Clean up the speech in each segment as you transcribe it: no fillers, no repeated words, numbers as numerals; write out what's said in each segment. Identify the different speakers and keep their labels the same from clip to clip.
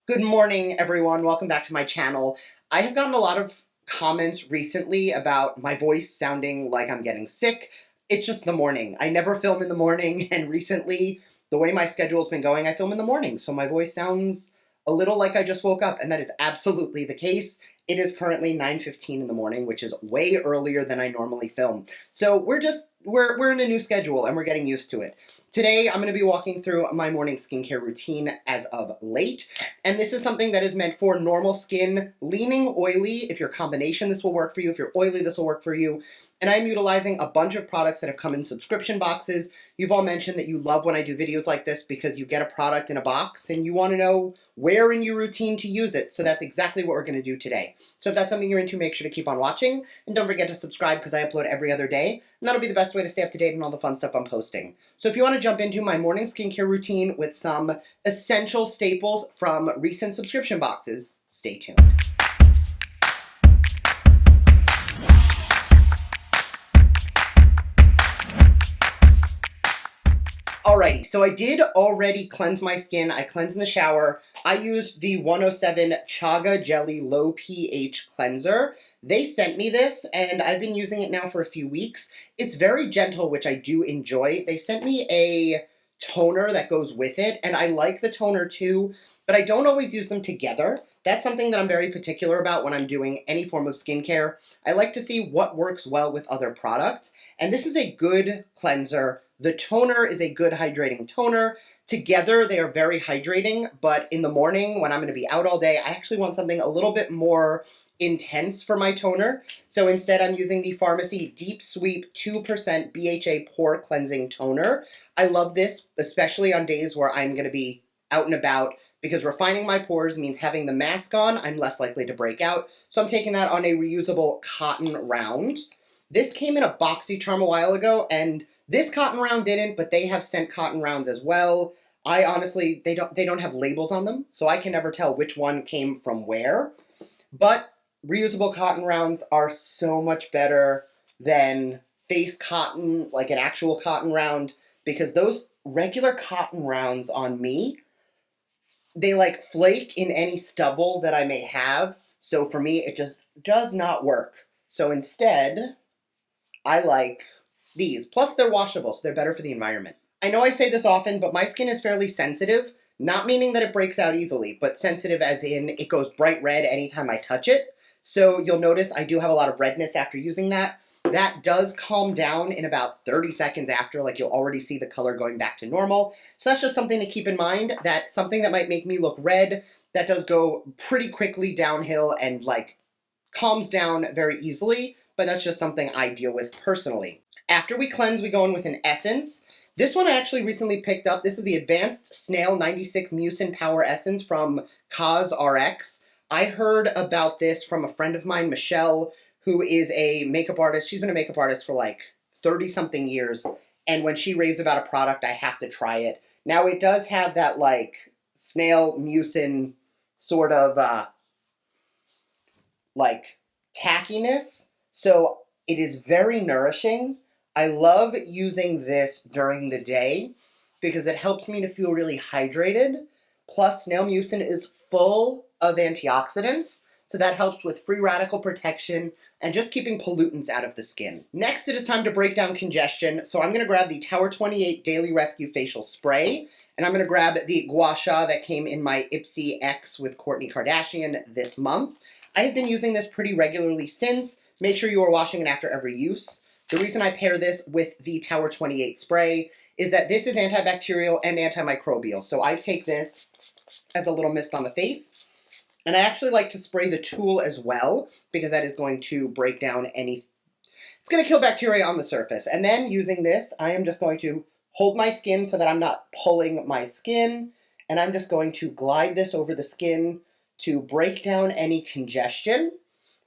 Speaker 1: Good morning, everyone. Welcome back to my channel. I have gotten a lot of comments recently about my voice sounding like I'm getting sick. It's just the morning. I never film in the morning, and recently, the way my schedule's been going, I film in the morning, so my voice sounds a little like I just woke up, and that is absolutely the case. It is currently 9:15 in the morning, which is way earlier than I normally film. So we're in a new schedule, and we're getting used to it. Today, I'm going to be walking through my morning skincare routine as of late, and this is something that is meant for normal skin, leaning oily. If you're a combination, this will work for you. If you're oily, this will work for you. And I'm utilizing a bunch of products that have come in subscription boxes. You've all mentioned that you love when I do videos like this because you get a product in a box and you want to know where in your routine to use it. So that's exactly what we're going to do today. So if that's something you're into, make sure to keep on watching. And don't forget to subscribe because I upload every other day. And that'll be the best way to stay up to date on all the fun stuff I'm posting. So if you want to jump into my morning skincare routine with some essential staples from recent subscription boxes, stay tuned. Alrighty, so I did already cleanse my skin. I cleansed in the shower. I used the 107 Chaga Jelly Low pH Cleanser. They sent me this, and I've been using it now for a few weeks. It's very gentle, which I do enjoy. They sent me a toner that goes with it, and I like the toner too, but I don't always use them together. That's something that I'm very particular about when I'm doing any form of skincare. I like to see what works well with other products, and this is a good cleanser. The toner is a good hydrating toner. Together, they are very hydrating, but in the morning, when I'm going to be out all day, I actually want something a little bit more intense for my toner. So instead, I'm using the Pharmacy Deep Sweep 2% BHA Pore Cleansing Toner. I love this, especially on days where I'm going to be out and about, because refining my pores means having the mask on, I'm less likely to break out. So I'm taking that on a reusable cotton round. This came in a BOXYCHARM a while ago, and this cotton round didn't, but they have sent cotton rounds as well. I honestly, they don't have labels on them, so I can never tell which one came from where. But reusable cotton rounds are so much better than face cotton, like an actual cotton round, because those regular cotton rounds on me, they like flake in any stubble that I may have. So for me, it just does not work. So instead, I like these. Plus, they're washable, so they're better for the environment. I know I say this often, but my skin is fairly sensitive, not meaning that it breaks out easily, but sensitive as in it goes bright red anytime I touch it. So you'll notice I do have a lot of redness after using that. That does calm down in about 30 seconds after, like you'll already see the color going back to normal. So that's just something to keep in mind, that something that might make me look red, that does go pretty quickly downhill and like calms down very easily, but that's just something I deal with personally. After we cleanse, we go in with an essence. This one I actually recently picked up. This is the Advanced Snail 96 Mucin Power Essence from CosRx. I heard about this from a friend of mine, Michelle, who is a makeup artist. She's been a makeup artist for like 30-something years, and when she raves about a product, I have to try it. Now, it does have that like snail mucin sort of like tackiness, so it is very nourishing. I love using this during the day because it helps me to feel really hydrated. Plus, snail mucin is full of antioxidants, so that helps with free radical protection and just keeping pollutants out of the skin. Next, it is time to break down congestion. So I'm going to grab the Tower 28 Daily Rescue Facial Spray, and I'm going to grab the Gua Sha that came in my IPSY X with Kourtney Kardashian this month. I have been using this pretty regularly since. Make sure you are washing it after every use. The reason I pair this with the Tower 28 spray is that this is antibacterial and antimicrobial. So I take this as a little mist on the face. And I actually like to spray the tool as well, because that is going to break down it's going to kill bacteria on the surface. And then using this, I am just going to hold my skin so that I'm not pulling my skin. And I'm just going to glide this over the skin to break down any congestion.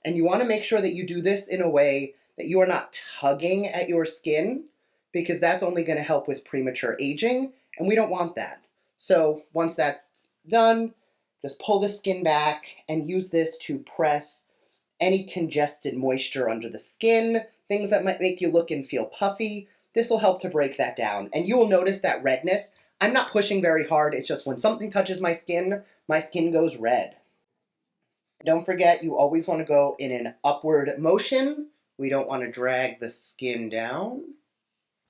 Speaker 1: And you want to make sure that you do this in a way that you are not tugging at your skin, because that's only going to help with premature aging, and we don't want that. So once that's done, just pull the skin back and use this to press any congested moisture under the skin, things that might make you look and feel puffy. This will help to break that down. And you will notice that redness. I'm not pushing very hard. It's just when something touches my skin, my skin goes red. Don't forget, you always want to go in an upward motion. We don't want to drag the skin down.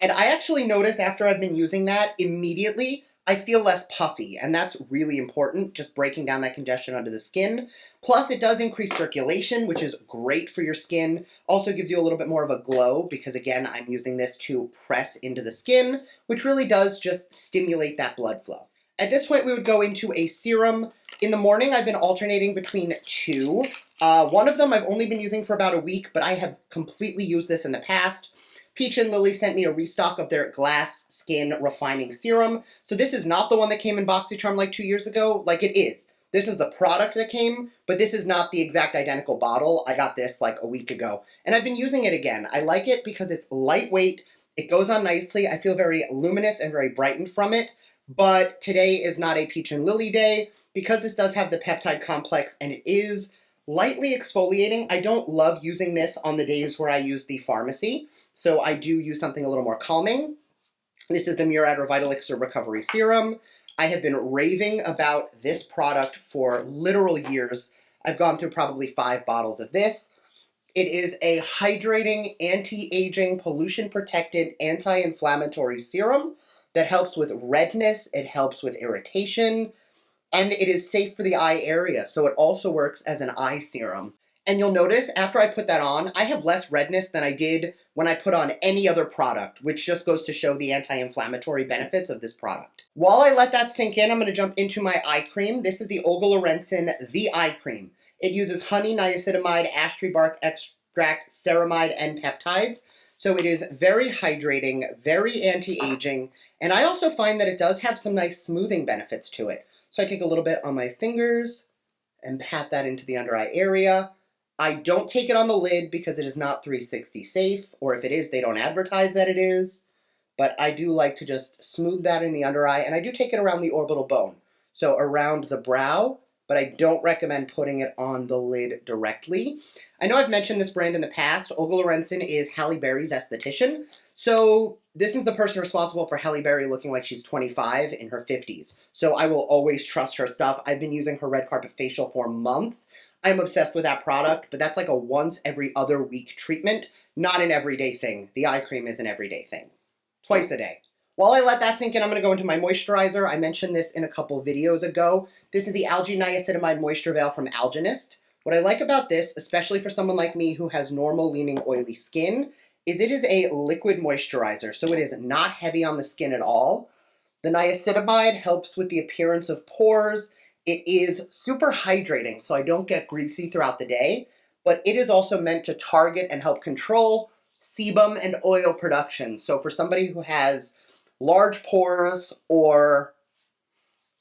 Speaker 1: And I actually notice after I've been using that, immediately I feel less puffy, and that's really important, just breaking down that congestion under the skin. Plus, it does increase circulation, which is great for your skin. Also gives you a little bit more of a glow, because again, I'm using this to press into the skin, which really does just stimulate that blood flow. At this point, we would go into a serum. In the morning, I've been alternating between two. One of them I've only been using for about a week, but I have completely used this in the past. Peach and Lily sent me a restock of their Glass Skin Refining Serum. So this is not the one that came in BoxyCharm like 2 years ago. Like, it is. This is the product that came, but this is not the exact identical bottle. I got this like a week ago, and I've been using it again. I like it because it's lightweight. It goes on nicely. I feel very luminous and very brightened from it. But today is not a Peach and Lily day because this does have the peptide complex and it is lightly exfoliating. I don't love using this on the days where I use the pharmacy, so I do use something a little more calming. This is the Murad Revitalixer Recovery Serum. I have been raving about this product for literal years. I've gone through probably 5 bottles of this. It is a hydrating, anti-aging, pollution-protected, anti-inflammatory serum that helps with redness, it helps with irritation, and it is safe for the eye area, so it also works as an eye serum. And you'll notice after I put that on, I have less redness than I did when I put on any other product, which just goes to show the anti-inflammatory benefits of this product. While I let that sink in, I'm going to jump into my eye cream. This is the Ogalorensin The Eye Cream. It uses honey, niacinamide, ash tree bark extract, ceramide, and peptides. So it is very hydrating, very anti-aging, and I also find that it does have some nice smoothing benefits to it. So I take a little bit on my fingers and pat that into the under eye area. I don't take it on the lid because it is not 360 safe, or if it is, they don't advertise that it is. But I do like to just smooth that in the under eye, and I do take it around the orbital bone. So around the brow, but I don't recommend putting it on the lid directly. I know I've mentioned this brand in the past. Ogalorensin is Halle Berry's esthetician. So this is the person responsible for Halle Berry looking like she's 25 in her 50s. So I will always trust her stuff. I've been using her red carpet facial for months. I'm obsessed with that product, but that's like a once every other week treatment, not an everyday thing. The eye cream is an everyday thing. Twice a day. While I let that sink in, I'm going to go into my moisturizer. I mentioned this in a couple videos ago. This is the Algae Niacinamide Moisture Veil from Algenist. What I like about this, especially for someone like me who has normal leaning oily skin, is it is a liquid moisturizer, so it is not heavy on the skin at all. The niacinamide helps with the appearance of pores. It is super hydrating, so I don't get greasy throughout the day, but it is also meant to target and help control sebum and oil production. So for somebody who has large pores or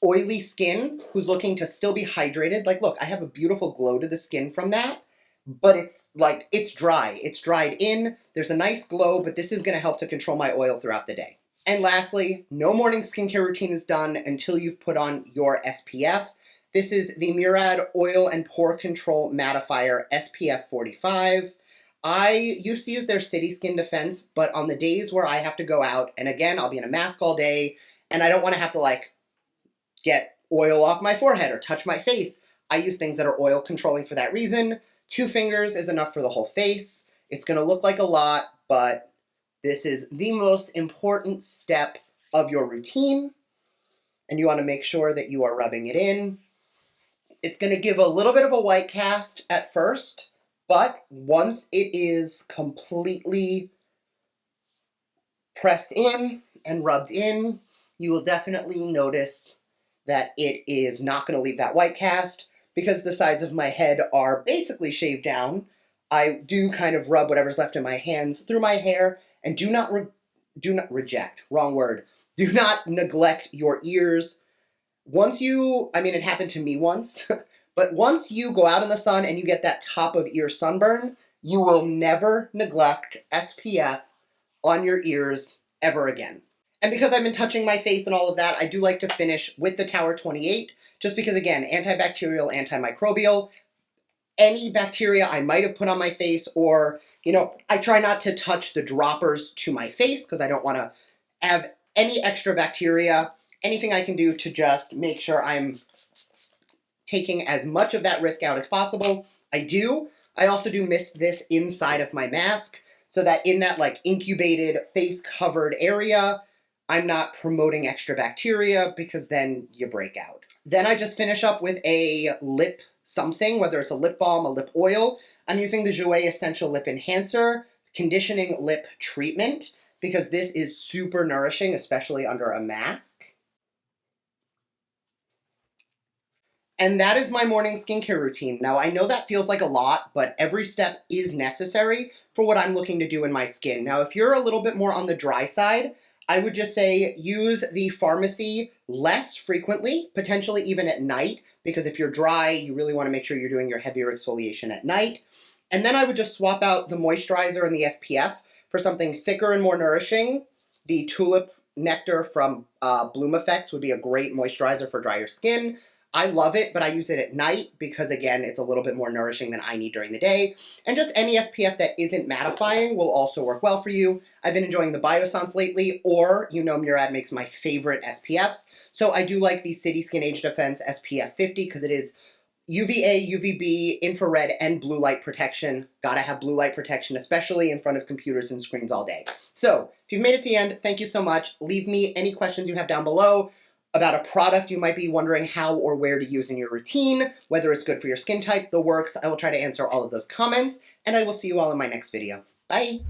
Speaker 1: oily skin who's looking to still be hydrated, like look, I have a beautiful glow to the skin from that, but it's like, it's dry. It's dried in, there's a nice glow, but this is going to help to control my oil throughout the day. And lastly, no morning skincare routine is done until you've put on your SPF. This is the Murad Oil and Pore Control Mattifier SPF 45. I used to use their City Skin Defense, but on the days where I have to go out, and again, I'll be in a mask all day, and I don't want to have to like get oil off my forehead or touch my face, I use things that are oil controlling for that reason. 2 fingers is enough for the whole face. It's going to look like a lot, but this is the most important step of your routine, and you want to make sure that you are rubbing it in. It's going to give a little bit of a white cast at first, but once it is completely pressed in and rubbed in, you will definitely notice that it is not going to leave that white cast because the sides of my head are basically shaved down. I do kind of rub whatever's left in my hands through my hair, and do not reject, wrong word. Do not neglect your ears. Once you, I mean, it happened to me once, but once you go out in the sun and you get that top of ear sunburn, you will never neglect SPF on your ears ever again. And because I've been touching my face and all of that, I do like to finish with the Tower 28, just because, again, antibacterial, antimicrobial. Any bacteria I might have put on my face, or, you know, I try not to touch the droppers to my face because I don't want to have any extra bacteria. Anything I can do to just make sure I'm taking as much of that risk out as possible. I also do mist this inside of my mask so that in that like incubated face covered area, I'm not promoting extra bacteria because then you break out. Then I just finish up with a lip something, whether it's a lip balm, a lip oil. I'm using the Jouer Essential Lip Enhancer Conditioning Lip Treatment because this is super nourishing, especially under a mask. And that is my morning skincare routine. Now, I know that feels like a lot, but every step is necessary for what I'm looking to do in my skin. Now, if you're a little bit more on the dry side, I would just say use the pharmacy less frequently, potentially even at night, because if you're dry, you really want to make sure you're doing your heavier exfoliation at night. And then I would just swap out the moisturizer and the SPF for something thicker and more nourishing. The Tulip Nectar from Bloom Effect would be a great moisturizer for drier skin. I love it, but I use it at night because, again, it's a little bit more nourishing than I need during the day. And just any SPF that isn't mattifying will also work well for you. I've been enjoying the Biossance lately, or, you know, Murad makes my favorite SPFs. So I do like the City Skin Age Defense SPF 50 because it is UVA, UVB, infrared, and blue light protection. Gotta have blue light protection, especially in front of computers and screens all day. So, if you've made it to the end, thank you so much. Leave me any questions you have down below about a product you might be wondering how or where to use in your routine, whether it's good for your skin type, the works. I will try to answer all of those comments, and I will see you all in my next video. Bye!